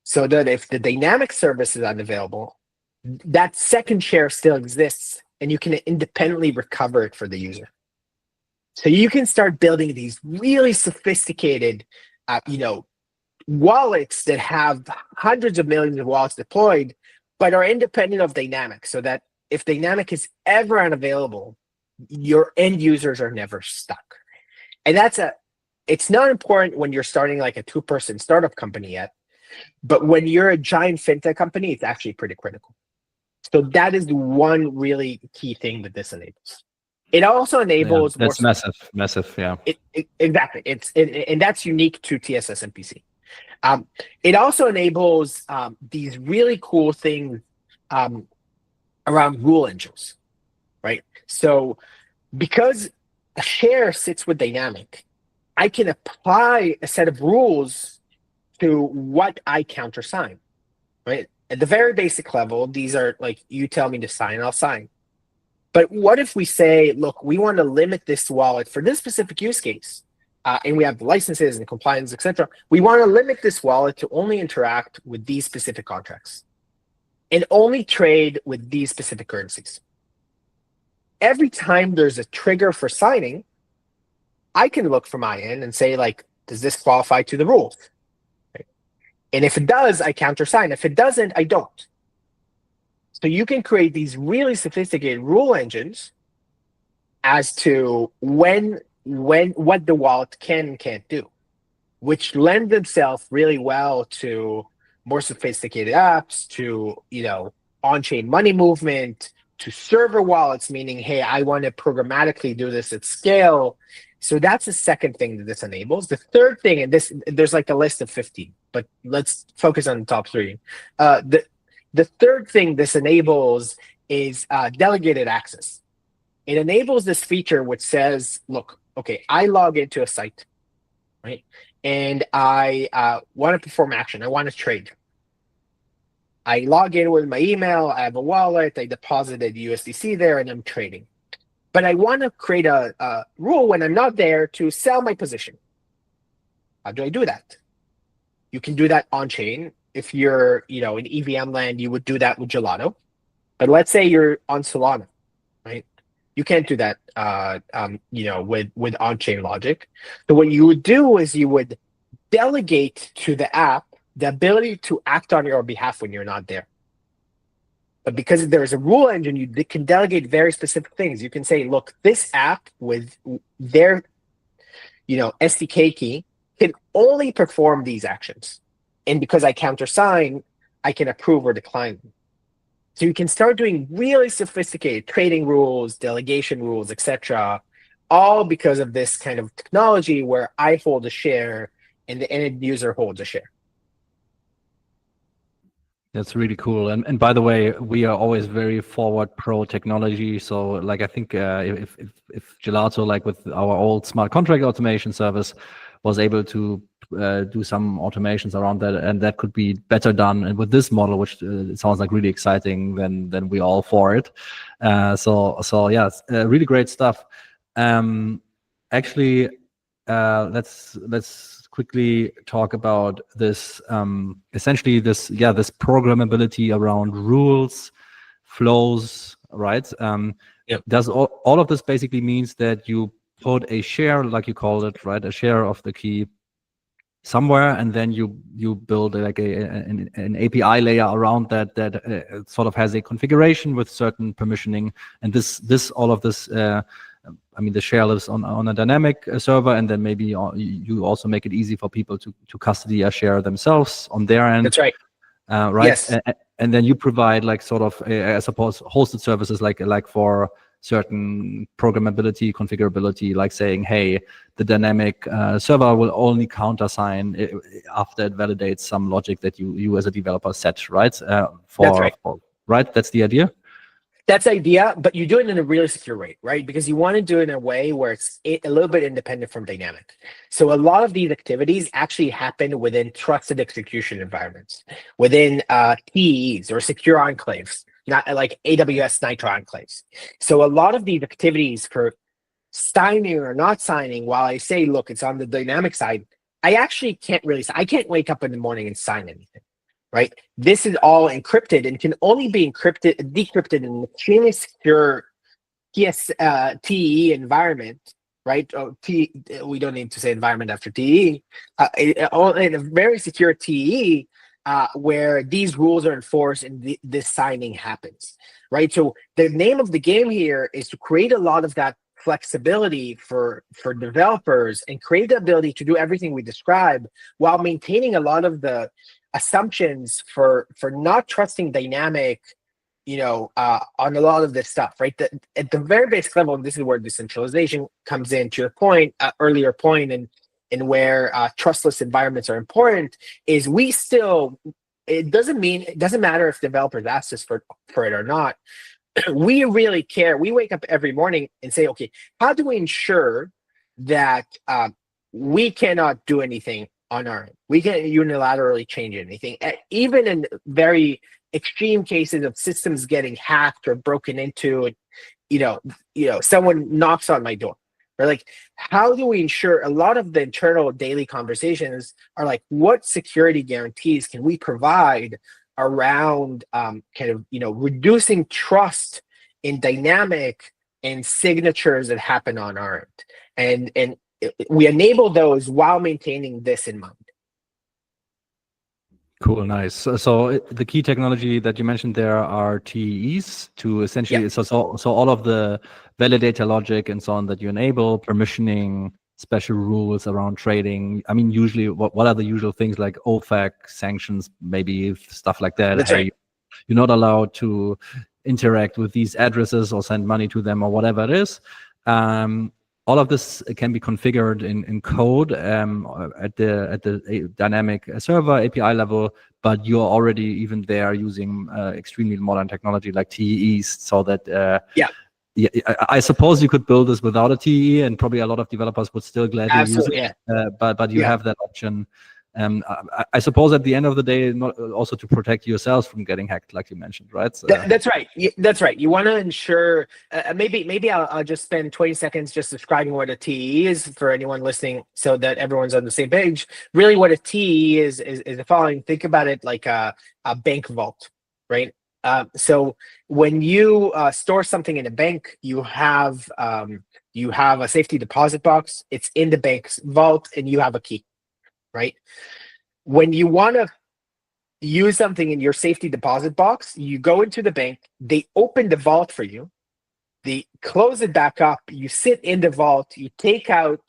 Speaker 2: So that if the dynamic service is unavailable, that second share still exists, and you can independently recover it for the user. So you can start building these really sophisticated, wallets that have hundreds of millions of wallets deployed, but are independent of dynamic, so that if dynamic is ever unavailable, your end users are never stuck. And it's not important when you're starting like a 2-person startup company yet, but when you're a giant fintech company, it's actually pretty critical. So that is the one really key thing that this enables. It also enables
Speaker 1: that's massive. Yeah.
Speaker 2: Exactly. And that's unique to TSS-MPC. It also enables these really cool things around rule engines, right? So because a share sits with dynamic, I can apply a set of rules to what I countersign, right? At the very basic level, these are like, you tell me to sign, I'll sign. But what if we say, look, we want to limit this wallet for this specific use case, and we have licenses and compliance, etc. We want to limit this wallet to only interact with these specific contracts and only trade with these specific currencies. Every time there's a trigger for signing, I can look from my end and say, like, does this qualify to the rules? Right? And if it does, I countersign. If it doesn't, I don't. So you can create these really sophisticated rule engines as to what the wallet can and can't do, which lend themselves really well to more sophisticated apps, to on-chain money movement, to server wallets, meaning, hey, I want to programmatically do this at scale. So that's the second thing that this enables. The third thing, and there's like a list of 15, but let's focus on the top 3. The third thing this enables is delegated access. It enables this feature which says, look, okay, I log into a site, right? And I want to perform action. I want to trade. I log in with my email. I have a wallet. I deposited USDC there, and I'm trading. But I want to create a rule when I'm not there to sell my position. How do I do that? You can do that on-chain. If you're, in EVM land, you would do that with Gelato. But let's say you're on Solana, right? You can't do that, with on-chain logic. So what you would do is you would delegate to the app the ability to act on your behalf when you're not there. But because there's a rule engine, you can delegate very specific things. You can say, look, this app with their, SDK key can only perform these actions. And because I countersign, I can approve or decline them. So you can start doing really sophisticated trading rules, delegation rules, etc., all because of this kind of technology where I hold a share and the end user holds a share.
Speaker 1: That's really cool. And by the way, we are always very forward pro technology. So like, I think if Gelato, like with our old smart contract automation service, was able to do some automations around that, and that could be better done. And with this model, which it sounds like really exciting, then we all for it. So yeah, it's, really great stuff. Actually, let's quickly talk about this, essentially this programmability around rules, flows, right?
Speaker 2: Yep.
Speaker 1: Does all of this basically means that you put a share, like you called it, right? A share of the key somewhere, and then you build like an API layer around that sort of has a configuration with certain permissioning, and all of this the share lives on a dynamic server, and then maybe you also make it easy for people to custody a share themselves on their end.
Speaker 2: That's right.
Speaker 1: Right.
Speaker 2: Yes.
Speaker 1: And then you provide like sort of I suppose hosted services like for certain programmability, configurability, like saying, hey, the dynamic server will only countersign after it validates some logic that you as a developer set, right?
Speaker 2: That's right.
Speaker 1: Right? That's the idea?
Speaker 2: That's the idea, but you do it in a really secure way, right? Because you want to do it in a way where it's a little bit independent from dynamic. So a lot of these activities actually happen within trusted execution environments, within TEs or secure enclaves, not like AWS Nitro enclaves. So a lot of these activities for signing or not signing, while I say, look, it's on the dynamic side, I actually can't really, I can't wake up in the morning and sign anything. Right? This is all encrypted and can only be decrypted in an extremely secure TE environment right? We don't need to say environment after TE. In a very secure TE, where these rules are enforced and this signing happens, right? So the name of the game here is to create a lot of that flexibility for developers and create the ability to do everything we describe while maintaining a lot of the assumptions for not trusting dynamic, on a lot of this stuff, right? At the very basic level, and this is where decentralization comes in, to your point, earlier point, and where trustless environments are important, is it doesn't matter if developers ask us for it or not. We really care. We wake up every morning and say, okay, how do we ensure that we cannot do anything on our end? We can't unilaterally change anything, even in very extreme cases of systems getting hacked or broken into, and someone knocks on my door. Or like, how do we ensure? A lot of the internal daily conversations are like, what security guarantees can we provide around reducing trust in dynamic and signatures that happen on our end, and we enable those while maintaining this in mind.
Speaker 1: Cool, nice. So the key technology that you mentioned there are TEs to essentially, so all of the validator logic and so on that you enable, permissioning, special rules around trading. I mean, usually, what are the usual things like OFAC, sanctions, maybe stuff like that?
Speaker 2: That's right.
Speaker 1: You're not allowed to interact with these addresses or send money to them or whatever it is. All of this can be configured in code at the dynamic server API level, but you're already even there using extremely modern technology like TEs, so that I suppose you could build this without a TE, and probably a lot of developers would still gladly use it. But you have that option. I suppose at the end of the day, not also to protect yourselves from getting hacked, like you mentioned, right? So,
Speaker 2: that's right. That's right. You want to ensure. Maybe I'll just spend 20 seconds just describing what a TE is for anyone listening, so that everyone's on the same page. Really, what a TE is the following. Think about it like a bank vault, right? So when you store something in a bank, you have a safety deposit box. It's in the bank's vault, and you have a key. Right? When you want to use something in your safety deposit box, you go into the bank, they open the vault for you, they close it back up, you sit in the vault, you take out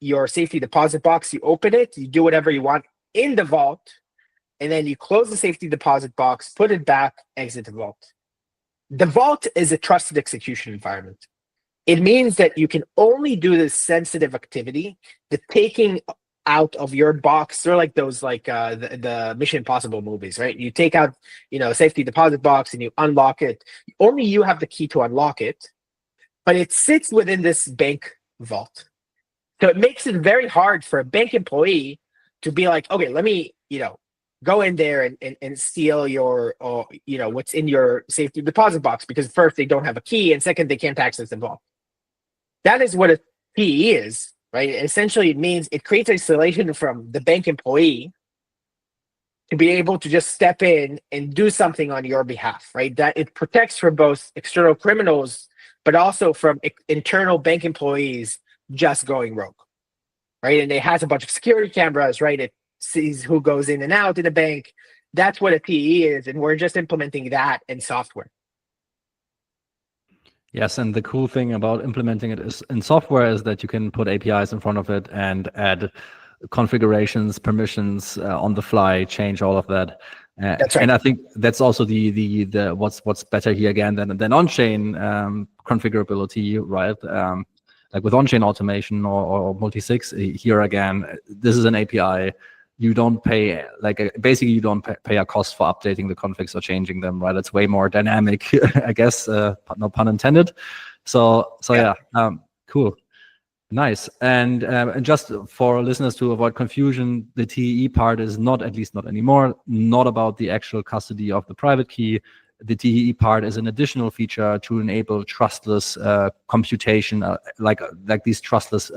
Speaker 2: your safety deposit box, you open it, you do whatever you want in the vault, and then you close the safety deposit box, put it back, exit the vault. The vault is a trusted execution environment. It means that you can only do this sensitive activity, the taking out of your box. They're like those, the Mission Impossible movies, right? You take out, safety deposit box and you unlock it. Only you have the key to unlock it, but it sits within this bank vault. So it makes it very hard for a bank employee to be like, okay, let me, go in there and steal your, what's in your safety deposit box, because first, they don't have a key, and second, they can't access the vault. That is what a PE is. Right? Essentially, it means it creates isolation from the bank employee to be able to just step in and do something on your behalf, right? That it protects from both external criminals, but also from internal bank employees just going rogue, right? And it has a bunch of security cameras, right? It sees who goes in and out in the bank. That's what a PE is, and we're just implementing that in software.
Speaker 1: Yes, and the cool thing about implementing it in software is that you can put APIs in front of it and add configurations, permissions on the fly, change all of that.
Speaker 2: That's right.
Speaker 1: And I think that's also the what's better here again than on-chain configurability, right? Like with on-chain automation or multi-sig, here again, this is an API. You don't pay, basically you don't pay a cost for updating the configs or changing them, right? It's way more dynamic, I guess, no pun intended. So yeah, cool. Nice. And just for listeners to avoid confusion, the TE part is not, at least not anymore, not about the actual custody of the private key. The TE part is an additional feature to enable trustless computation, like these trustless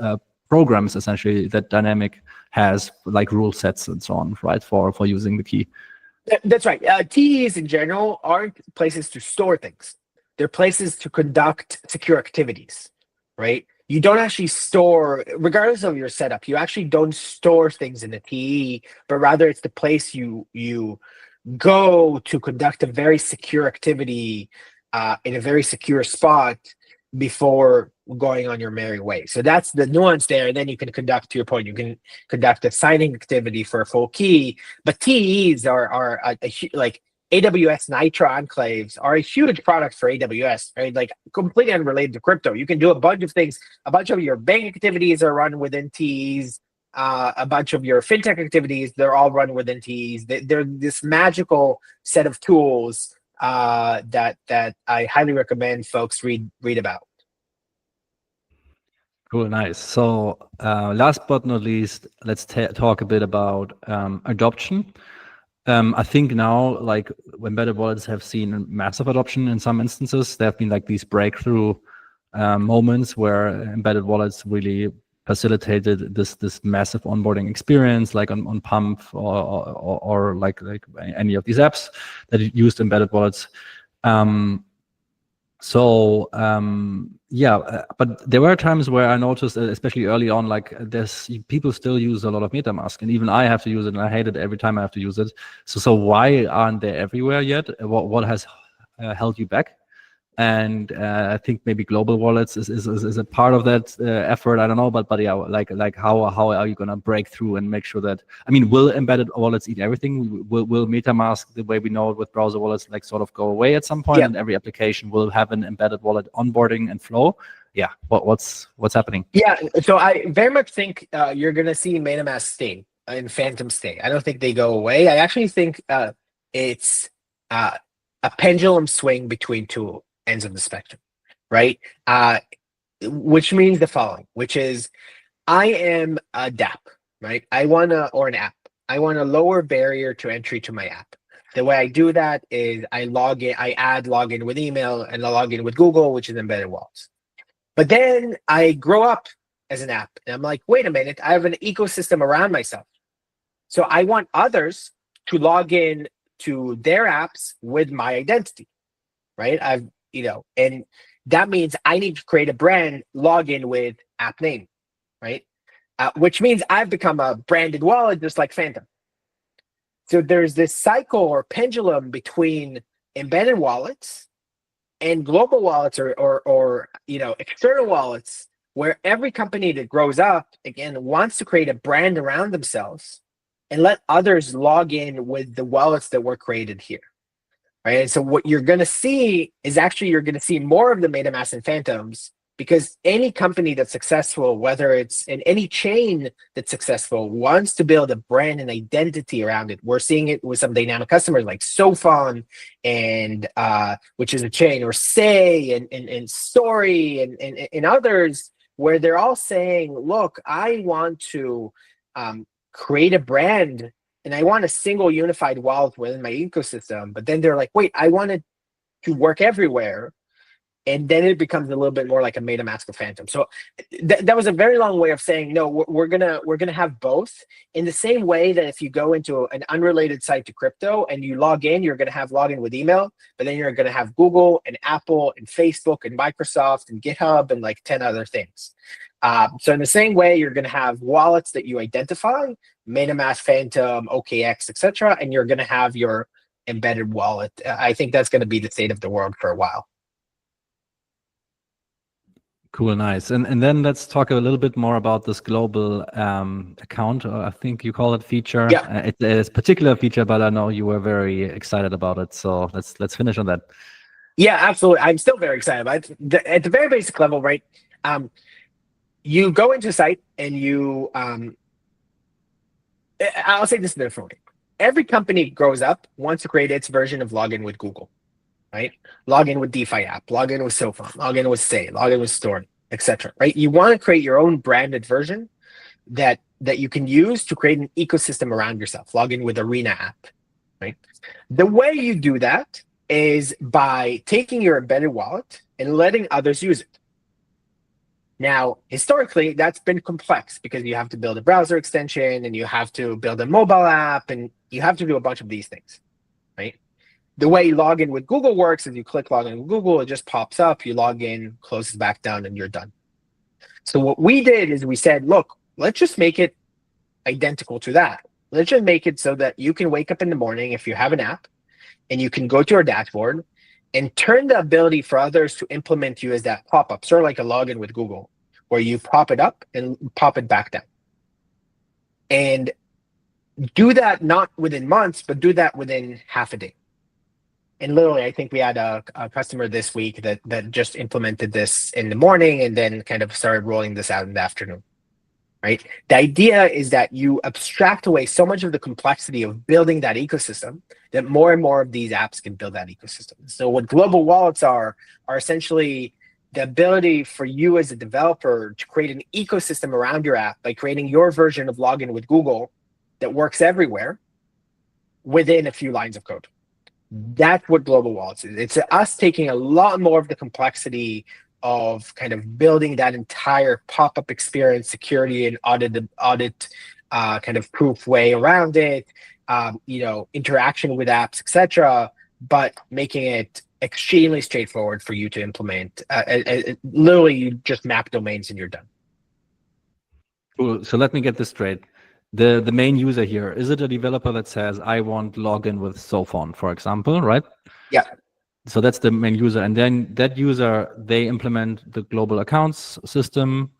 Speaker 1: programs, essentially, that Dynamic has, like rule sets and so on, right, for using the key.
Speaker 2: That's right. TEs in general aren't places to store things. They're places to conduct secure activities, right? you don't actually store, regardless of your setup, you actually don't store things in the TE, but rather it's the place you go to conduct a very secure activity in a very secure spot before going on your merry way. So that's the nuance there. And then you can conduct, to your point, you can conduct a signing activity for a full key. But TEs are like AWS Nitro enclaves are a huge product for AWS, right? Like completely unrelated to crypto. You can do a bunch of things. A bunch of your bank activities are run within TEs. A bunch of your fintech activities, they're all run within TEs. They're this magical set of tools that I highly recommend folks read about.
Speaker 1: Cool, nice. So last but not least, let's talk a bit about adoption. I think now, like embedded wallets have seen massive adoption in some instances. There have been like these breakthrough moments where embedded wallets really facilitated this massive onboarding experience, like on Pump or like any of these apps that used embedded wallets. But there were times where I noticed, especially early on, like people still use a lot of MetaMask, and even I have to use it, and I hate it every time I have to use it. So why aren't they everywhere yet? What has held you back? And I think maybe global wallets is a part of that effort. I don't know, but yeah, like how are you gonna break through and make sure that, I mean, will embedded wallets eat everything? Will MetaMask, the way we know it with browser wallets, like sort of go away at some point, and every application will have an embedded wallet onboarding and flow? Yeah, what's happening?
Speaker 2: Yeah, so I very much think you're gonna see MetaMask stay and Phantom stay. I don't think they go away. I actually think it's a pendulum swing between two ends of the spectrum, right? Which means the following, which is I am a DApp, right? Or an app. I want a lower barrier to entry to my app. The way I do that is I add login with email and I log in with Google, which is embedded wallets. But then I grow up as an app and I'm like, wait a minute, I have an ecosystem around myself. So I want others to log in to their apps with my identity, right? And that means I need to create a brand login with app name, right? Which means I've become a branded wallet just like Phantom. So there's this cycle or pendulum between embedded wallets and global wallets or external wallets, where every company that grows up, again, wants to create a brand around themselves and let others log in with the wallets that were created here. Right. And so what you're going to see is actually you're going to see more of the MetaMask and Phantoms, because any company that's successful, whether it's in any chain that's successful, wants to build a brand and identity around it. We're seeing it with some dynamic customers like Sofon, and which is a chain, or Say and Story and others, where they're all saying, look, I want to create a brand and I want a single unified wallet within my ecosystem. But then they're like, wait, I want it to work everywhere. And then it becomes a little bit more like a MetaMask or Phantom. So that was a very long way of saying, no, we're gonna have both. In the same way that if you go into an unrelated site to crypto and you log in, you're gonna have login with email, but then you're gonna have Google and Apple and Facebook and Microsoft and GitHub and like 10 other things. So in the same way, you're gonna have wallets that you identify, MetaMask, Phantom, OKX, etc., and you're gonna have your embedded wallet. I think that's gonna be the state of the world for a while.
Speaker 1: Cool, nice. And then let's talk a little bit more about this global account, I think you call it, feature.
Speaker 2: Yeah.
Speaker 1: It's a particular feature, but I know you were very excited about it. So let's finish on that.
Speaker 2: Yeah, absolutely. I'm still very excited about it. At the very basic level, right? You go into a site and you, I'll say this in a different way. Every company grows up, wants to create its version of login with Google. Right? Log in with DeFi app, log in with Sofon, log in with Say, log in with Story, etc. Right? You want to create your own branded version that you can use to create an ecosystem around yourself. Log in with Arena app, right? The way you do that is by taking your embedded wallet and letting others use it. Now, historically, that's been complex because you have to build a browser extension and you have to build a mobile app and you have to do a bunch of these things, right? The way login with Google works is you click login with Google, it just pops up, you log in, closes back down, and you're done. So what we did is we said, look, let's just make it identical to that. Let's just make it so that you can wake up in the morning if you have an app and you can go to your dashboard and turn the ability for others to implement you as that pop-up, sort of like a login with Google, where you pop it up and pop it back down. And do that not within months, but do that within half a day. And literally, I think we had a customer this week that just implemented this in the morning and then kind of started rolling this out in the afternoon, right? The idea is that you abstract away so much of the complexity of building that ecosystem that more and more of these apps can build that ecosystem. So what global wallets are essentially the ability for you as a developer to create an ecosystem around your app by creating your version of login with Google that works everywhere within a few lines of code. That's what global wallets is. It's us taking a lot more of the complexity of kind of building that entire pop-up experience, security and audit kind of proof way around it, interaction with apps, etc., but making it extremely straightforward for you to implement. Literally, you just map domains and you're done.
Speaker 1: Cool. So let me get this straight. The main user here, is it a developer that says, I want login with Sophon, for example, right?
Speaker 2: Yeah.
Speaker 1: So that's the main user. And then that user, they implement the global accounts system.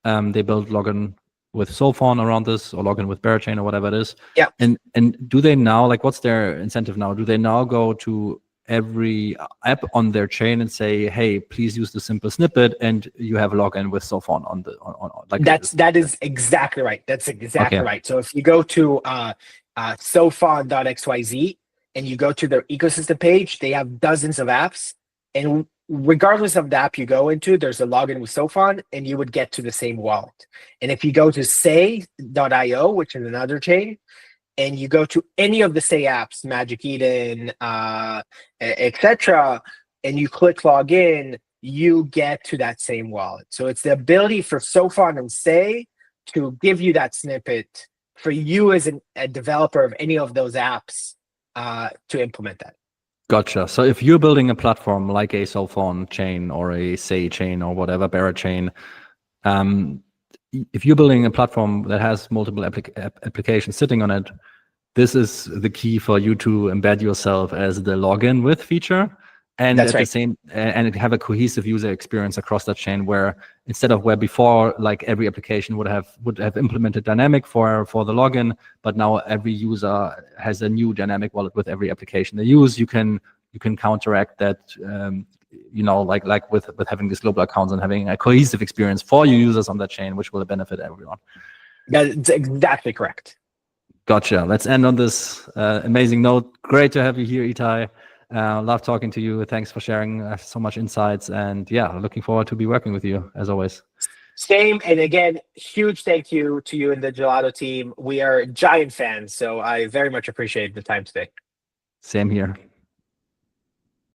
Speaker 1: They build login with Sophon around this, or login with Berachain or whatever it is.
Speaker 2: Yeah.
Speaker 1: And do they now, like, what's their incentive now? Do they now go to every app on their chain and say, hey, please use the simple snippet and you have a login with Sophon on like
Speaker 2: that is exactly right. That's exactly right. So if you go to sophon.xyz and you go to their ecosystem page, they have dozens of apps, and regardless of the app you go into, there's a login with Sophon and you would get to the same wallet. And if you go to say.io, which is another chain, and you go to any of the Say apps, Magic Eden, etc., and you click login, you get to that same wallet. So it's the ability for Sophon and Say to give you that snippet for you as a developer of any of those apps to implement that.
Speaker 1: Gotcha. So if you're building a platform like a Sophon chain or a Say chain or whatever, Berachain, if you're building a platform that has multiple applications sitting on it, this is the key for you to embed yourself as the login with feature, and
Speaker 2: That's
Speaker 1: at
Speaker 2: right.
Speaker 1: the same and have a cohesive user experience across that chain, where instead of where before, like every application would have implemented dynamic for the login, but now every user has a new dynamic wallet with every application they use. You can counteract that. Like with having these global accounts and having a cohesive experience for your users on that chain, which will benefit everyone.
Speaker 2: That's exactly correct.
Speaker 1: Gotcha. Let's end on this amazing note. Great to have you here, Itai. Love talking to you. Thanks for sharing so much insights. And yeah, looking forward to be working with you as always.
Speaker 2: Same. And again, huge thank you to you and the Gelato team. We are giant fans, so I very much appreciate the time today.
Speaker 1: Same here.